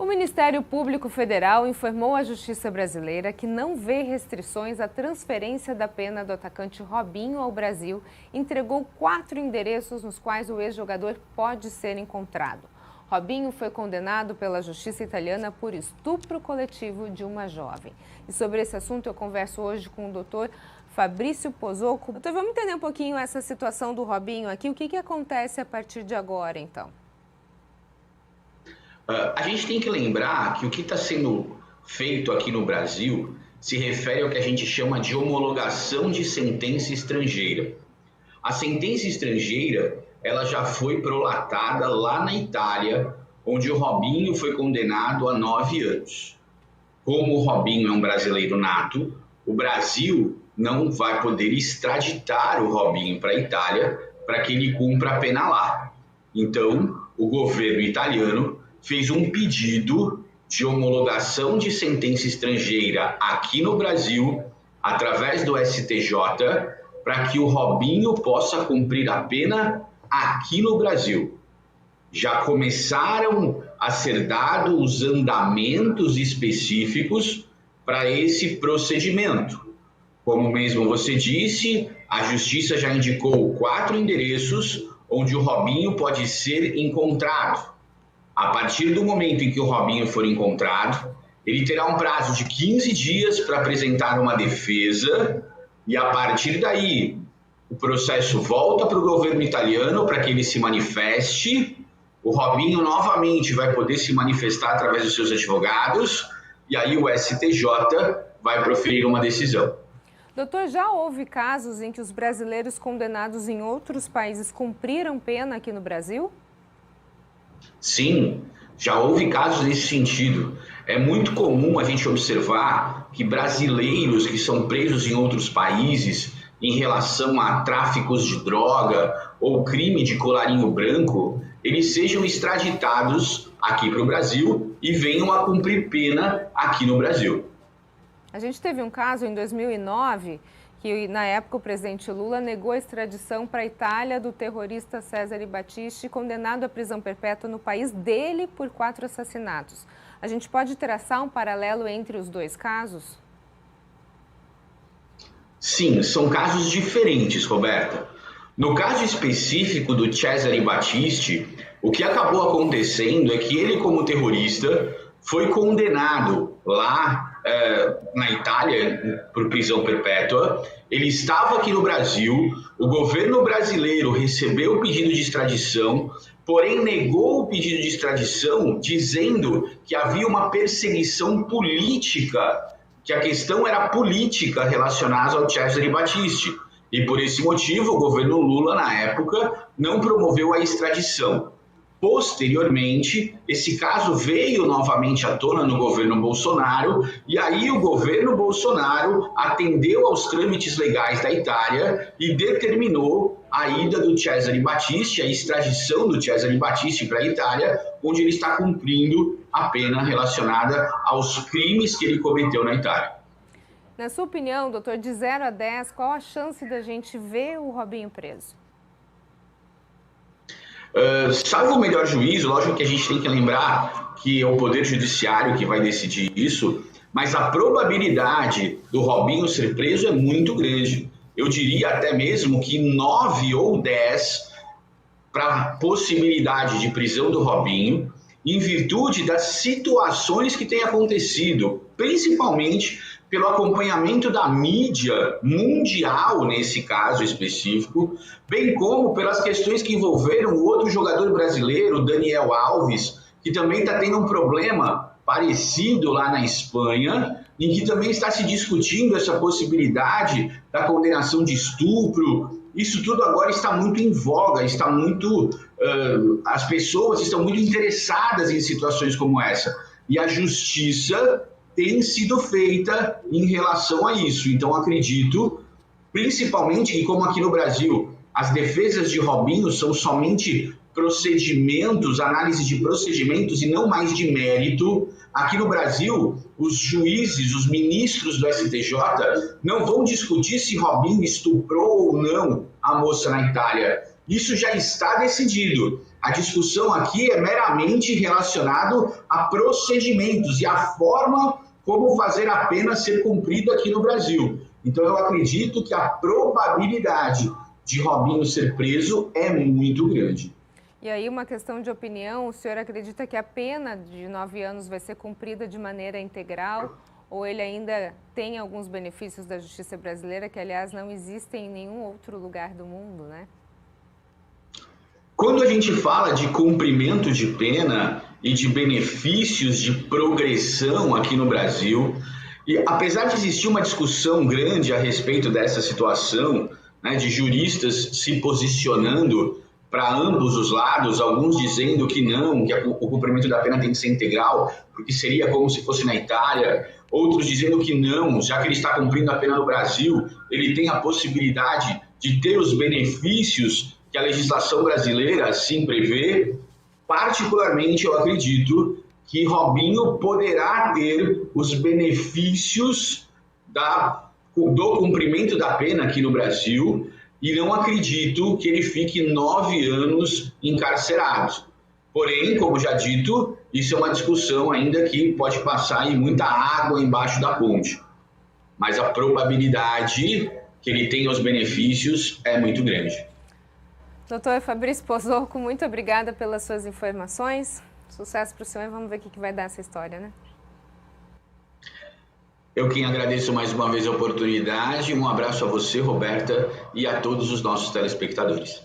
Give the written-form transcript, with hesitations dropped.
O Ministério Público Federal informou à Justiça brasileira que não vê restrições à transferência da pena do atacante Robinho ao Brasil e entregou 4 endereços nos quais o ex-jogador pode ser encontrado. Robinho foi condenado pela Justiça italiana por estupro coletivo de uma jovem. E sobre esse assunto eu converso hoje com o doutor Fabrício Pozzocco. Doutor, vamos entender um pouquinho essa situação do Robinho aqui. O que acontece a partir de agora, então? A gente tem que lembrar que o que está sendo feito aqui no Brasil se refere ao que a gente chama de homologação de sentença estrangeira. A sentença estrangeira, ela já foi prolatada lá na Itália, onde o Robinho foi condenado a 9 anos. Como o Robinho é um brasileiro nato, o Brasil não vai poder extraditar o Robinho para a Itália para que ele cumpra a pena lá. Então, o governo italiano fez um pedido de homologação de sentença estrangeira aqui no Brasil, através do STJ, para que o Robinho possa cumprir a pena aqui no Brasil. Já começaram a ser dados os andamentos específicos para esse procedimento. Como mesmo você disse, a Justiça já indicou 4 endereços onde o Robinho pode ser encontrado. A partir do momento em que o Robinho for encontrado, ele terá um prazo de 15 dias para apresentar uma defesa e, a partir daí, o processo volta para o governo italiano para que ele se manifeste. O Robinho novamente vai poder se manifestar através dos seus advogados e aí o STJ vai proferir uma decisão. Doutor, já houve casos em que os brasileiros condenados em outros países cumpriram pena aqui no Brasil? Sim, já houve casos nesse sentido. É muito comum a gente observar que brasileiros que são presos em outros países em relação a tráficos de droga ou crime de colarinho branco, eles sejam extraditados aqui para o Brasil e venham a cumprir pena aqui no Brasil. A gente teve um caso em 2009 que, na época, o presidente Lula negou a extradição para a Itália do terrorista Cesare Battisti, condenado à prisão perpétua no país dele por 4 assassinatos. A gente pode traçar um paralelo entre os dois casos? Sim, são casos diferentes, Roberta. No caso específico do Cesare Battisti, o que acabou acontecendo é que ele, como terrorista, foi condenado lá na Itália por prisão perpétua. Ele estava aqui no Brasil, o governo brasileiro recebeu o pedido de extradição, porém negou o pedido de extradição, dizendo que havia uma perseguição política, que a questão era política relacionada ao Cesare Battisti. E por esse motivo, o governo Lula, na época, não promoveu a extradição. Posteriormente, esse caso veio novamente à tona no governo Bolsonaro e aí o governo Bolsonaro atendeu aos trâmites legais da Itália e determinou a ida do Cesare Battisti, a extradição do Cesare Battisti para a Itália, onde ele está cumprindo a pena relacionada aos crimes que ele cometeu na Itália. Na sua opinião, doutor, de 0 a 10, qual a chance da gente ver o Robinho preso? Salvo o melhor juízo, lógico que a gente tem que lembrar que é o Poder Judiciário que vai decidir isso, mas a probabilidade do Robinho ser preso é muito grande. Eu diria até mesmo que 9 ou 10 para a possibilidade de prisão do Robinho, em virtude das situações que têm acontecido, principalmente pelo acompanhamento da mídia mundial, nesse caso específico, bem como pelas questões que envolveram o outro jogador brasileiro, Daniel Alves, que também está tendo um problema parecido lá na Espanha, em que também está se discutindo essa possibilidade da condenação de estupro. Isso tudo agora está muito em voga, está muito, as pessoas estão muito interessadas em situações como essa. E a justiça tem sido feita em relação a isso. Então, acredito, principalmente, que como aqui no Brasil, as defesas de Robinho são somente procedimentos, análise de procedimentos e não mais de mérito. Aqui no Brasil, os juízes, os ministros do STJ não vão discutir se Robinho estuprou ou não a moça na Itália. Isso já está decidido. A discussão aqui é meramente relacionada a procedimentos e a forma como fazer a pena ser cumprida aqui no Brasil. Então, eu acredito que a probabilidade de Robinho ser preso é muito grande. E aí, uma questão de opinião, o senhor acredita que a pena de 9 anos vai ser cumprida de maneira integral ou ele ainda tem alguns benefícios da justiça brasileira que, aliás, não existem em nenhum outro lugar do mundo, né? Quando a gente fala de cumprimento de pena e de benefícios de progressão aqui no Brasil, e apesar de existir uma discussão grande a respeito dessa situação, né, de juristas se posicionando para ambos os lados, alguns dizendo que não, que o cumprimento da pena tem que ser integral, porque seria como se fosse na Itália, outros dizendo que não, já que ele está cumprindo a pena no Brasil, ele tem a possibilidade de ter os benefícios que a legislação brasileira assim prevê. Particularmente, eu acredito que Robinho poderá ter os benefícios do cumprimento da pena aqui no Brasil e não acredito que ele fique 9 anos encarcerado. Porém, como já dito, isso é uma discussão ainda que pode passar em muita água embaixo da ponte. Mas a probabilidade que ele tenha os benefícios é muito grande. Doutor Fabrício Pozzocco, muito obrigada pelas suas informações. Sucesso para o senhor e vamos ver o que vai dar essa história, né? Eu quem agradeço mais uma vez a oportunidade. Um abraço a você, Roberta, e a todos os nossos telespectadores.